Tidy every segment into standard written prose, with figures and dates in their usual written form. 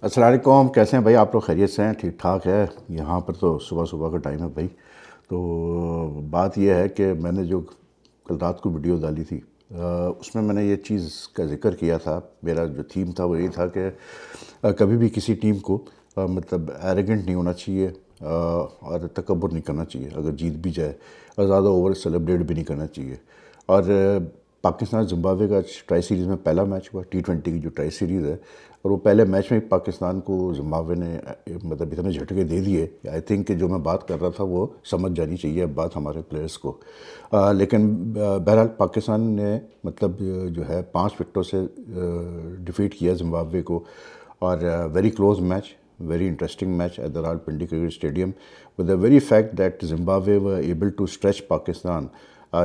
अस्सलाम वालेकुम। कैसे हैं भाई आप लोग? खैरियत से हैं? ठीक ठाक है। यहाँ पर तो सुबह सुबह का टाइम है भाई। तो बात यह है कि मैंने जो कल रात को वीडियो डाली थी उसमें मैंने ये चीज़ का जिक्र किया था। मेरा जो थीम था वो यही था कि कभी भी किसी टीम को मतलब एरोगेंट नहीं होना चाहिए और तकब्बुर नहीं करना चाहिए अगर जीत भी जाए, और ज़्यादा ओवर सेलिब्रेट भी नहीं करना चाहिए। और पाकिस्तान जिम्बाब्वे का ट्राई सीरीज़ में पहला मैच हुआ, T20 की जो ट्राई सीरीज़ है, और वो पहले मैच में पाकिस्तान को जिम्बाब्वे ने मतलब इतने झटके दे दिए। आई थिंक कि जो मैं बात कर रहा था वो समझ जानी चाहिए अब बात हमारे प्लेयर्स को। लेकिन बहरहाल पाकिस्तान ने मतलब जो है 5 विकेटों से डिफीट किया जिम्बाब्वे को। और very close match, very interesting match at the Rawalpindi Cricket Stadium, with the very fact that Zimbabwe were able to stretch Pakistan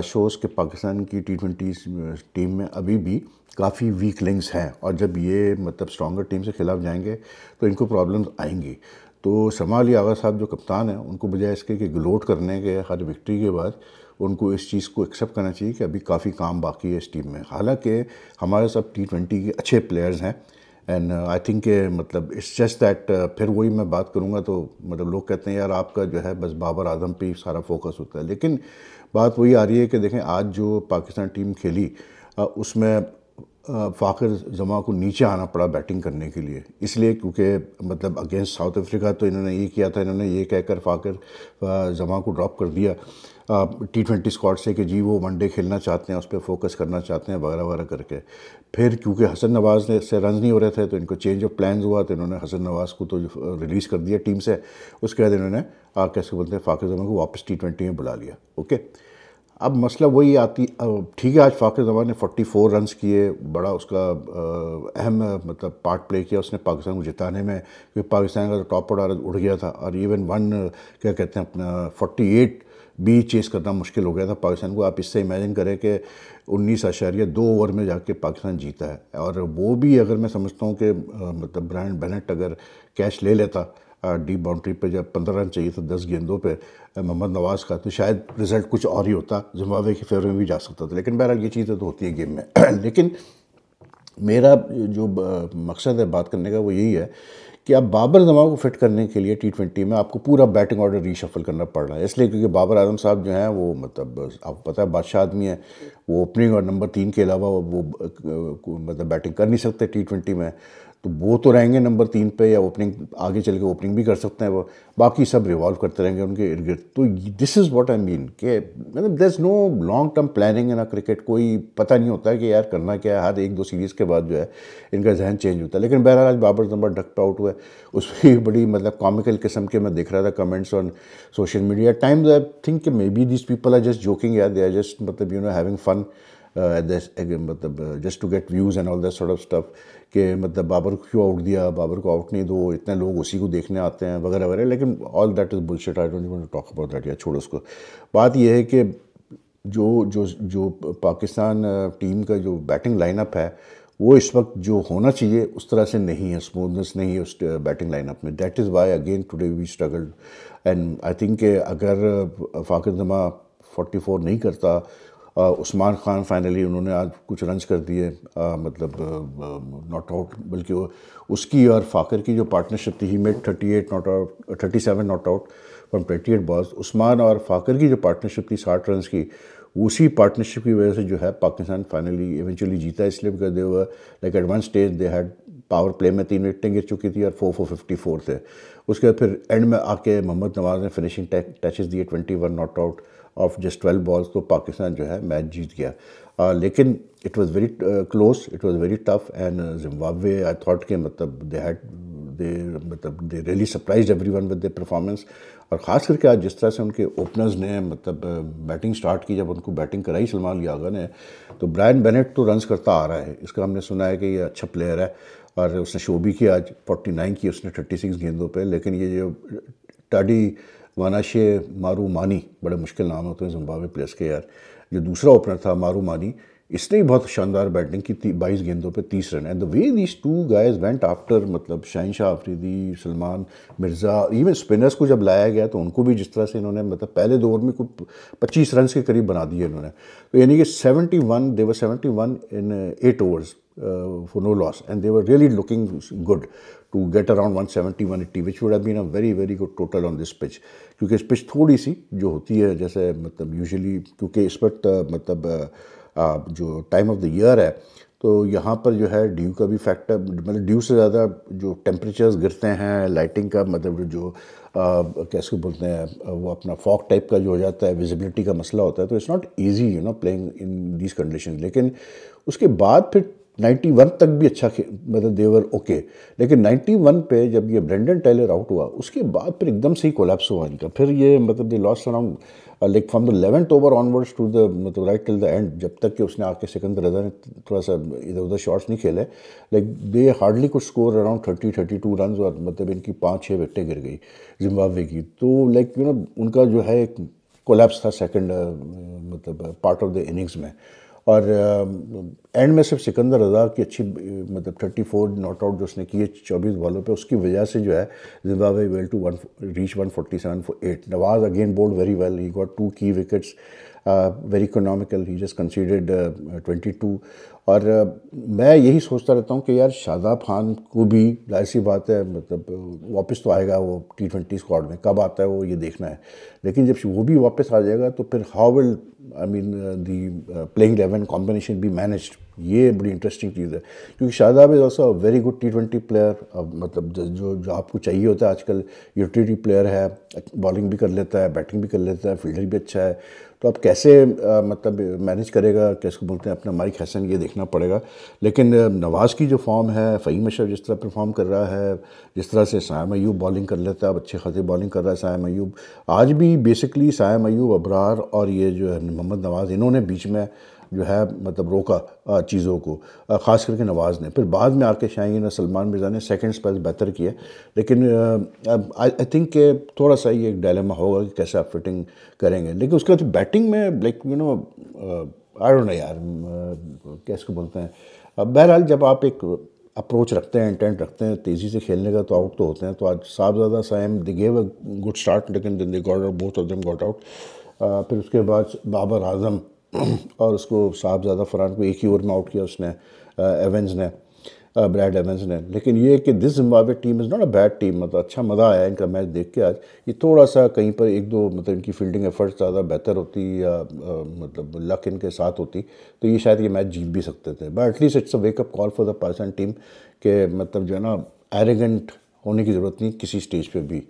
shows कि पाकिस्तान की T20 टीम में अभी भी काफ़ी वीक लिंक्स हैं, और जब ये मतलब स्ट्रॉन्गर टीम से खिलाफ जाएंगे तो इनको प्रॉब्लम्स आएंगी। तो समा अली आगा साहब जो कप्तान हैं, उनको बजाय इसके कि ग्लोट करने के हर विक्ट्री के बाद उनको इस चीज़ को एक्सेप्ट करना चाहिए कि अभी काफ़ी काम बाकी है इस टीम में। हालांकि हमारे सब T20 के अच्छे प्लेयर्स हैं, एंड आई थिंक मतलब इट्स जस्ट दैट फिर वही मैं बात करूँगा तो मतलब लोग कहते हैं यार आपका जो है बस बाबर आजम पे ही सारा फोकस होता है। लेकिन बात वही आ रही है कि देखें आज जो पाकिस्तान टीम खेली उसमें फ़ाखर जमा को नीचे आना पड़ा बैटिंग करने के लिए, इसलिए क्योंकि मतलब अगेंस्ट साउथ अफ्रीका तो इन्होंने ये किया था, इन्होंने ये कहकर फ़ाखर जमा को ड्रॉप कर दिया T20 स्क्वाड से कि जी वो वनडे खेलना चाहते हैं, उस पर फोकस करना चाहते हैं वगैरह वगैरह करके। फिर क्योंकि हसन नवाज़ ने से रन नहीं हो रहे थे तो इनको चेंज ऑफ प्लान्स हुआ, तो इन्होंने हसन नवाज़ को तो रिलीज़ कर दिया टीम से। उसके बाद इन्होंने कैसे बोलते हैं फ़ाखर जमा को वापस T20 में बुला लिया। ओके, अब मसला वही आती, ठीक है आज फ़ाखर जमान ने 44 रन्स किए, बड़ा उसका अहम मतलब पार्ट प्ले किया उसने पाकिस्तान को जिताने में, क्योंकि पाकिस्तान का तो टॉप ऑर्डर उड़ गया था, और इवन वन क्या कहते हैं अपना 48 भी चेस करना मुश्किल हो गया था पाकिस्तान को। आप इससे इमेजिन करें कि 19.2 ओवर में जाके पाकिस्तान जीता है, और वो भी अगर मैं समझता हूँ कि मतलब ब्रायन बेनेट अगर कैच ले लेता डीप बाउंड्री पे, जब 15 रन चाहिए था 10 गेंदों पे मोहम्मद नवाज़ का, तो शायद रिज़ल्ट कुछ और ही होता, जिम्बाब्वे के फेवर में भी जा सकता था। लेकिन बहरहाल ये चीज़ें तो होती है गेम में। लेकिन मेरा जो मकसद है बात करने का वो यही है कि अब बाबर जमा को फिट करने के लिए T20 में आपको पूरा बैटिंग ऑर्डर रीशफल करना पड़ रहा है, इसलिए क्योंकि बाबर आजम साहब जो हैं वो मतलब आपको पता है बादशाह आदमी है, वो ओपनिंग और नंबर 3 के अलावा वो मतलब बैटिंग कर नहीं सकते T20 में। तो वो तो रहेंगे नंबर 3 पे, या ओपनिंग आगे चल के ओपनिंग भी कर सकते हैं वो, बाकी सब रिवॉल्व करते रहेंगे उनके इर्द गिर्द। तो this is what I mean कि मतलब there is no long term planning in a cricket. कोई पता नहीं होता है कि यार करना क्या है, हर 1-2 सीरीज़ के बाद जो है इनका जहन चेंज होता है। लेकिन बहरहाल आज बाबर जमा डकट आउट हुआ है, उस पर भी बड़ी मतलब कॉमिकल किस्म के मैं देख रहा था comments on social media. Times I think maybe this people are just joking, यार दे आर जस्ट मतलब हैविंग फन मतलब just to get views and all that sort of stuff, कि मतलब बाबर को क्यों आउट दिया, बाबर को आउट नहीं दो, इतने लोग उसी को देखने आते हैं वगैरह वगैरह। लेकिन all that is bullshit, I don't want to talk about that, या छोड़ो उसको। बात यह है कि जो जो जो पाकिस्तान टीम का जो बैटिंग लाइनअप है वो इस वक्त जो होना चाहिए उस तरह से नहीं है, स्मूथनेस नहीं है उस बैटिंग लाइनअप में। That is why again today we struggled, and I think अगर फ़ाखर जमा 44 नहीं करता, उस्मान खान फाइनली उन्होंने आज कुछ रन्स कर दिए मतलब नॉट आउट, बल्कि उसकी और फ़ाखर की जो पार्टनरशिप थी, he made 38 not out, 37 not out from 28 balls. Usman और फ़ाखर की जो पार्टनरशिप थी 60 रन्स की, उसी पार्टनरशिप की वजह से जो है पाकिस्तान फाइनली इवेंचुअली जीता, इसलिए because they were like at one stage they had power play में 3 विकेटें गिर चुकी थी और 4 थे। उसके बाद फिर एंड में आके मोहम्मद नवाज़ ने फिनिशिंग टचेस दिए 21 not out of just 12 balls, तो पाकिस्तान जो है मैच जीत गया। लेकिन it was very close, it was very tough, and Zimbabwe I thought के मतलब they really surprised everyone with their performance. और ख़ास करके आज जिस तरह से उनके ओपनर्स ने मतलब बैटिंग स्टार्ट की, जब उनको बैटिंग कराई सलमान लियागा ने, तो ब्रायन बेनेट तो रन्स करता आ रहा है, इसका हमने सुना है कि ये अच्छा प्लेयर है, और उसने शो भी किया आज 49 की उसने 36 गेंदों पे। लेकिन ये जो टाडी वानाशे मारू मानी, बड़े मुश्किल नाम होते हैं जिम्बाब्वे प्लेयर्स के यार, जो दूसरा ओपनर था मारू मानी, इसने भी बहुत शानदार बैटिंग की, 22 गेंदों पे 30 run. And the way these two guys went after मतलब शहनशाह अफरीदी, सलमान मिर्ज़ा, इवन स्पिनर्स को जब लाया गया तो उनको भी जिस तरह से इन्होंने मतलब पहले 2 ओवर में कुछ 25 रन के करीब बना दिए इन्होंने। तो यानी कि 71 इन 8 overs, for no loss, and they were really looking good to get around 170 180, which would have been a very very good total on this pitch, क्योंकि इस पिच थोड़ी सी जो होती है जैसे मतलब यूजुअली, क्योंकि इस वक्त मतलब जो टाइम ऑफ द ईयर है तो यहाँ पर जो है ड्यू का भी फैक्टर, मतलब ड्यू से ज़्यादा जो टेम्परेचर्स गिरते हैं, लाइटिंग का मतलब जो कैसे बोलते हैं वो अपना फॉग टाइप का जो हो जाता है, विजिबिलिटी का मसला होता है, तो it's not easy playing in these condition. लेकिन उसके बाद फिर 91 तक भी अच्छा मतलब देवर ओके, लेकिन 91 पे जब ये ब्रेंडन टेलर आउट हुआ उसके बाद फिर एकदम से ही कोलैप्स हुआ इनका। फिर ये मतलब they lost around like from the 11th over onwards to the मतलब राइट टिल द एंड, जब तक कि उसने आके सिकंदर रजा ने थोड़ा सा इधर उधर शॉट्स नहीं खेले, लाइक दे हार्डली कुछ स्कोर अराउंड 30-32 रन, और मतलब इनकी 5-6 विकेटें गिर गई जिम्बाब्वे की। तो लाइक उनका जो है एक कोलैप्स था सेकंड मतलब पार्ट ऑफ द इनिंग्स में। और एंड में सिर्फ सिकंदर रजा की अच्छी मतलब 34 नॉट आउट जो उसने किए 24 बॉलों पे, उसकी वजह से जो है Zimbabwe well to reach 147 for 8। Nawaz again bowled very well, he got 2 की wickets, very economical, he just conceded 22। और मैं यही सोचता रहता हूँ कि यार शादाब खान को भी जाहिर सी बात है मतलब वापस तो आएगा वो T20 स्क्वाड में, कब आता है वो ये देखना है, लेकिन जब वो भी वापस आ जाएगा तो फिर how will I mean the playing 11 combination be managed, ये बड़ी इंटरेस्टिंग चीज़ है। क्योंकि Shadab is also very good T20 player, मतलब जो आपको चाहिए होता है आजकल, यूटिलिटी प्लेयर है, बॉलिंग भी कर लेता है, बैटिंग भी कर लेता है, फील्डर भी अच्छा है। तो अब कैसे मतलब मैनेज करेगा, कैसे बोलते हैं अपना माइक हसन, ये देखना पड़ेगा। लेकिन नवाज़ की जो फॉर्म है, फ़हीम अशरफ जिस तरह परफॉर्म कर रहा है, जिस तरह से सायम अयूब बॉलिंग कर लेता है, अब अच्छे खासी बॉलिंग कर रहा है सायम अयूब। आज भी बेसिकली सायम अयूब, अबरार और ये जो है मोहम्मद नवाज़, इन्होंने बीच में जो है मतलब रोका चीज़ों को, ख़ास करके नवाज़ ने। फिर बाद में आके शाहीन और सलमान मिर्ज़ा ने सेकंड स्पेल बेहतर किया, लेकिन आई थिंक कि थोड़ा सा ये एक डायलेमा होगा कि कैसे आप फिटिंग करेंगे। लेकिन उसके बाद बैटिंग में लाइक आई डोंट नो यार कैसे बोलते हैं, बहरहाल जब आप एक अप्रोच रखते हैं, इंटेंट रखते हैं तेज़ी से खेलने का, तो आउट तो होते हैं। तो आज Sahibzada Saim they gave a good start, लेकिन then they got out, both of them got out. फिर उसके बाद बाबर आजम और उसको साहबजादा फरहान को एक ही ओवर में आउट किया उसने, एवेंस ने, ब्रैड एवेंस ने। लेकिन ये कि this Zimbabwe team is not a bad team, मतलब अच्छा मज़ा आया इनका मैच देख के। आज ये थोड़ा सा कहीं पर एक दो मतलब इनकी फील्डिंग एफर्ट्स ज़्यादा बेहतर होती या मतलब लक इनके साथ होती तो ये शायद ये मैच जीत भी सकते थे। But at least it's a wake up call for the Pakistan team के मतलब जो है ना एरोगेंट होने की ज़रूरत नहीं किसी स्टेज पे भी।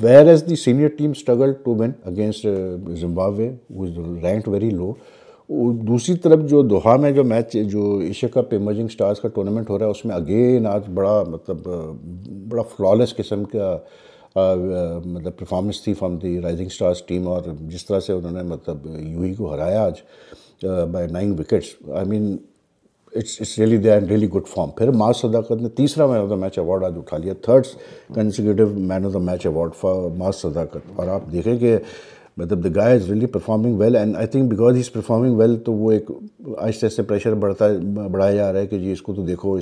whereas the senior team struggled to win against Zimbabwe, who is ranked very low। दूसरी तरफ जो दोहा में जो मैच जो एशिया कप इमर्जिंग स्टार्स का टूर्नामेंट हो रहा है उसमें अगेन आज बड़ा मतलब बड़ा फ्लॉलेस किस्म का मतलब परफॉर्मेंस थी from the rising stars team. और जिस तरह से उन्होंने मतलब यूई को हराया आज by 9 wickets, I mean it's really they are really good form. फिर माज सदाकत ने तीसरा man of the match award आज उठा लिया, third consecutive man of the match award for Maaz Sadaqat. और आप देखें कि मतलब the guy is really performing well, and I think because he is performing well तो वो एक आहिस्ते आहिस्ते प्रेशर बढ़ाया जा रहा है कि जी इसको तो देखो,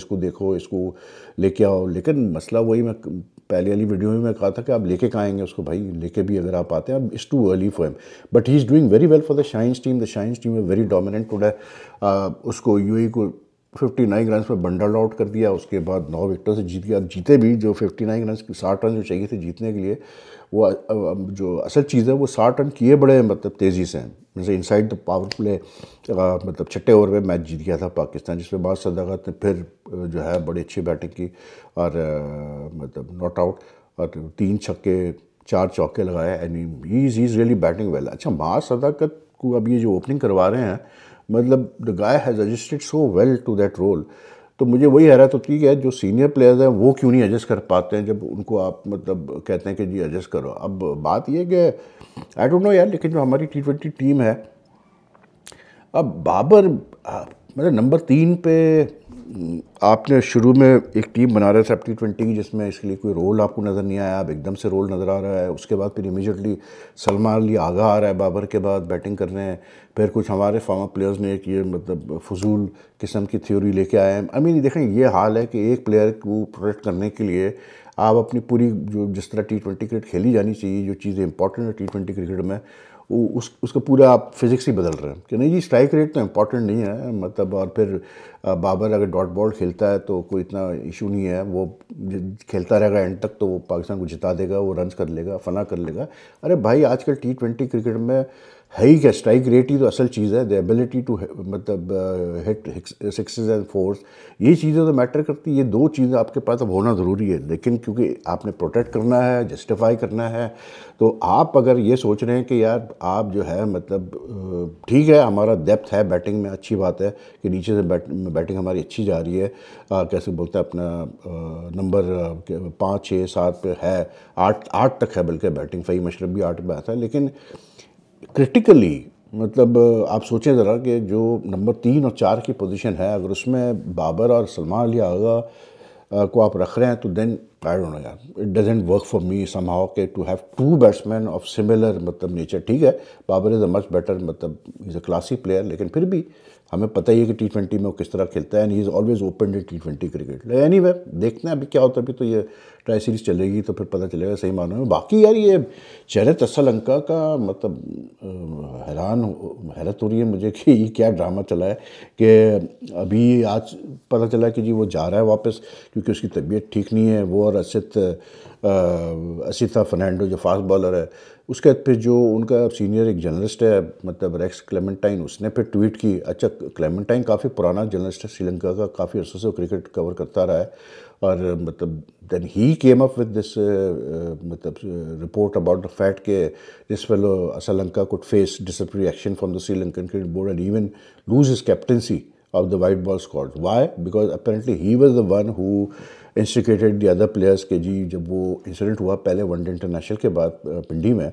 इसको लेके आओ। लेकिन मसला वही मैं पहले वाली वीडियो में मैं कहा था कि आप लेके कहाँ आएंगे उसको, भाई लेके भी अगर आप आते हैं, it's too early for him, but he is doing very well for the shines team. The shines team है वेरी डोमिनेंट टुडे। उसको यूएई को 59 रन पर बंडल आउट कर दिया, उसके बाद 9 विकेटों से जीत गया। अब जीते भी जो 59 रन 60 रन जो चाहिए थे जीतने के लिए, वो जो असल चीज़ है वो 60 रन किए बड़े मतलब तेज़ी से हैं, जैसे इनसाइड द पावर प्ले मतलब छठे ओवर में मैच जीत गया था पाकिस्तान, जिसमें बाद सदाकत ने फिर जो है बड़ी अच्छी बैटिंग की और मतलब नॉट आउट और 3 छक्के 4 चौके लगाए, and he is really batting well. अच्छा, बाद सदाकत को अब ये जो ओपनिंग करवा रहे हैं, मतलब the guy has adjusted so well to that role. तो मुझे वही हैरत होती है जो सीनियर प्लेयर्स हैं वो क्यों नहीं एडजस्ट कर पाते हैं जब उनको आप मतलब कहते हैं कि जी एडजस्ट करो। अब बात ये कि आई डोंट नो यार, लेकिन जो हमारी T20 टीम है, अब बाबर मतलब नंबर 3 पे आपने शुरू में एक टीम बना रहे थे T20 की जिसमें इसके लिए कोई रोल आपको नज़र नहीं आया, अब एकदम से रोल नज़र आ रहा है। उसके बाद फिर इमीडिएटली सलमान अली आगा आ रहा है बाबर के बाद बैटिंग कर रहे हैं। फिर कुछ हमारे फॉर्मर प्लेयर्स ने एक ये मतलब फजूल किस्म की थ्योरी लेके आए हैं। आई मीन देखें, ये हाल है कि एक प्लेयर को प्रोटेक्ट करने के लिए आप अपनी पूरी जो जिस तरह T20 क्रिकेट खेली जानी चाहिए, जो चीज़ें इंपॉर्टेंट है T20 क्रिकेट में, उसका पूरा आप फिज़िक्स ही बदल रहे हैं कि नहीं जी स्ट्राइक रेट तो इम्पॉर्टेंट नहीं है मतलब। और फिर बाबर अगर डॉट बॉल खेलता है तो कोई इतना इशू नहीं है, वो खेलता रहेगा एंड तक तो वो पाकिस्तान को जिता देगा, वो रन कर लेगा, फना कर लेगा। अरे भाई आजकल T20 क्रिकेट में है ही क्या, स्ट्राइक रेट ही तो असल चीज़ है। द एबिलिटी टू मतलब हिट सिक्सेस एंड फोर्स, ये चीज़ें तो मैटर करती है। ये दो चीज़ें आपके पास अब होना ज़रूरी है, लेकिन क्योंकि आपने प्रोटेक्ट करना है, जस्टिफाई करना है, तो आप अगर ये सोच रहे हैं कि यार आप जो है मतलब ठीक है हमारा डेप्थ है बैटिंग में, अच्छी बात है कि नीचे से बैटिंग हमारी अच्छी जा रही है, कैसे बोलते हैं अपना नंबर 5 6 7 पे है, 8 तक है बल्कि बैटिंग, फ़हीम अशरफ भी 8 पे आता है। लेकिन क्रिटिकली मतलब आप सोचें ज़रा कि जो नंबर 3 और 4 की पोजीशन है, अगर उसमें बाबर और सलमान अली आगा को आप रख रहे हैं तो देन आई डोंट नो यार, it doesn't work for me somehow के to have two batsman of similar मतलब नेचर। ठीक है Babar is a much better मतलब इज़ अ क्लासी प्लेयर, लेकिन फिर भी हमें पता ही है कि T20 में वो किस तरह खेलता है, and he is always open in T20 cricket. Anyway देखते हैं अभी क्या होता है, अभी तो ये ट्राई सीरीज़ चलेगी तो फिर पता चलेगा सही मानों में। बाकी यार ये चेहरत असलंका का मतलब हैरत हो रही है मुझे कि ये क्या ड्रामा चला है कि अभी आज पता चला कि जी वो जा रहा है वापस क्योंकि उसकी तबीयत ठीक नहीं है। वो और असिता फर्नांडो जो फास्ट बॉलर है, उसके बाद फिर जो उनका सीनियर एक जर्नलिस्ट है मतलब रेक्स क्लेमेंटाइन, उसने फिर ट्वीट की। अच्छा क्लेमेंटाइन काफ़ी पुराना जर्नलिस्ट है श्रीलंका का, काफ़ी अरसे से क्रिकेट कवर करता रहा है, और मतलब then he came up with this मतलब रिपोर्ट अबाउट द फैक्ट के this fellow Asalanka could face disciplinary action from the Sri Lankan cricket board and even lose his captaincy of the white ball squad. Why? Because apparently he was the one who instigated the other players के जी जब वो incident हुआ पहले one day international के बाद पिंडी में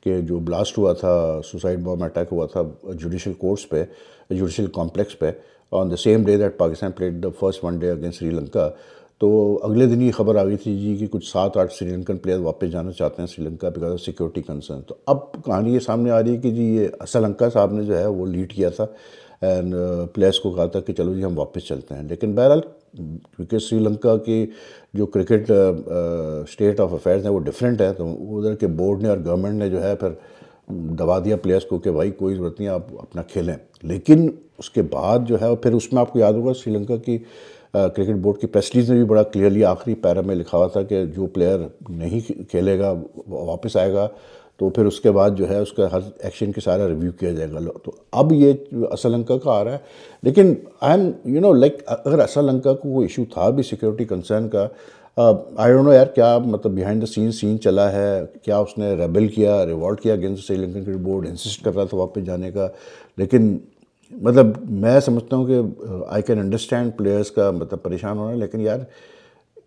कि जो ब्लास्ट हुआ था, सुसाइड बॉम्ब अटैक हुआ था जुडिशल कोर्ट्स पे, जुडिशल कॉम्प्लेक्स पे, on the same day that Pakistan played the first one day against Sri Lanka. तो अगले दिन ये खबर आ गई थी जी कि कुछ 7-8 श्रीलंकन प्लेयर वापस जाना चाहते हैं Sri Lanka because of security concern. तो अब कहानी ये सामने आ रही है कि जी ये असलंका साहब ने जो है वो लीड किया था एंड प्लेयर्स को कहा था कि चलो जी हम वापस चलते हैं। लेकिन बहरहाल क्योंकि श्रीलंका की जो क्रिकेट स्टेट ऑफ अफेयर्स है वो डिफरेंट है, तो उधर के बोर्ड ने और गवर्नमेंट ने जो है फिर दबा दिया प्लेयर्स को कि भाई कोई ज़रूरत नहीं आप अपना खेलें। लेकिन उसके बाद जो है फिर उसमें आपको याद होगा श्रीलंका की क्रिकेट बोर्ड की प्रेस रिलीज में भी बड़ा क्लियरली आखिरी पैरा में लिखा हुआ था कि जो प्लेयर नहीं खेलेगा वापस आएगा तो फिर उसके बाद जो है उसका हर एक्शन के सारा रिव्यू किया जाएगा। तो अब ये असलंका का आ रहा है, लेकिन I am you know like अगर असलंका को कोई इशू था भी सिक्योरिटी कंसर्न का, आई डोंट नो यार क्या मतलब बिहाइंड द सीन चला है, क्या उसने रेबल किया, रिवॉल्ट किया against Sri Lankan cricket board, insist कर रहा था वापस जाने का। लेकिन मतलब मैं समझता हूँ कि आई कैन अंडरस्टैंड प्लेयर्स का मतलब परेशान होना, लेकिन यार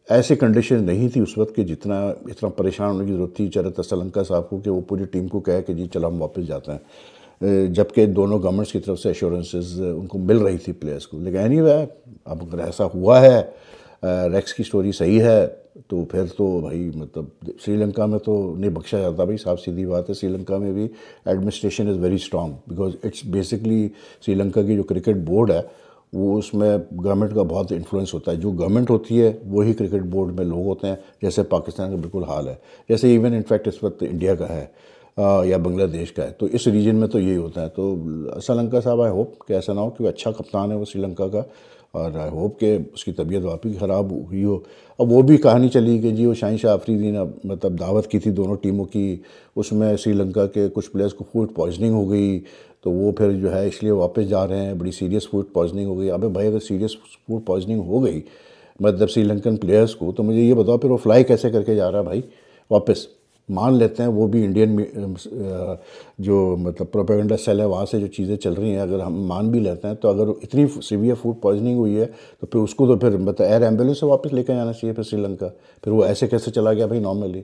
ऐसे कंडीशन नहीं थी उस वक्त कि इतना परेशान होने की ज़रूरत थी चेहरत असलंका साहब को कि वो पूरी टीम को कहे कि जी चलो हम वापस जाते हैं, जबकि दोनों गवर्नमेंट्स की तरफ से एश्योरेंसेस उनको मिल रही थी प्लेयर्स को। लेकिन एनीवे अब अगर ऐसा हुआ है, रेक्स की स्टोरी सही है, तो फिर तो भाई मतलब श्रीलंका में तो नहीं बख्शा जाता भाई, साफ सीधी बात है। श्रीलंका में भी administration is very strong because it's basically Sri Lanka की जो क्रिकेट बोर्ड है वो उसमें गवर्नमेंट का बहुत इन्फ्लुएंस होता है। जो गवर्नमेंट होती है वही क्रिकेट बोर्ड में लोग होते हैं, जैसे पाकिस्तान का बिल्कुल हाल है, जैसे इवन इनफैक्ट इस वक्त इंडिया का है या बांग्लादेश का है, तो इस रीजन में तो यही होता है। तो श्रीलंका साहब आई होप कि ऐसा ना हो, क्योंकि अच्छा कप्तान है वो श्रीलंका का, और आई होप कि उसकी तबीयत वापस ख़राब हुई हो। अब वो भी कहानी चली कि जी वो शाहीन शाह अफरीदी ने मतलब दावत की थी दोनों टीमों की, उसमें श्रीलंका के कुछ प्लेयर्स को फूड पॉइजनिंग हो गई, तो वो फिर जो है इसलिए वापस जा रहे हैं, बड़ी सीरियस फूड पॉइजनिंग हो गई। अबे भाई अगर सीरियस फूड पॉइजनिंग हो गई मतलब श्रीलंकन प्लेयर्स को, तो मुझे ये बताओ फिर वो फ्लाई कैसे करके जा रहा है भाई वापस। मान लेते हैं वो भी इंडियन जो मतलब प्रोपेगेंडा सेल है वहाँ से जो चीज़ें चल रही हैं, अगर हम मान भी लेते हैं, तो अगर इतनी सीवियर फूड पॉइजनिंग हुई है तो फिर उसको तो फिर मतलब एयर एम्बुलेंस से वापस लेकर जाना चाहिए फिर श्रीलंका। फिर वो ऐसे कैसे चला गया भाई नॉर्मली,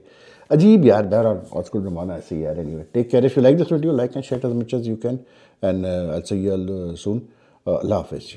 अजीब यार। बहरहाल आजकल ज़माना ऐसे ही यार। Anyway take care, if you like this video like and share as much as you can, and I will see you soon. Allah हाफिज़।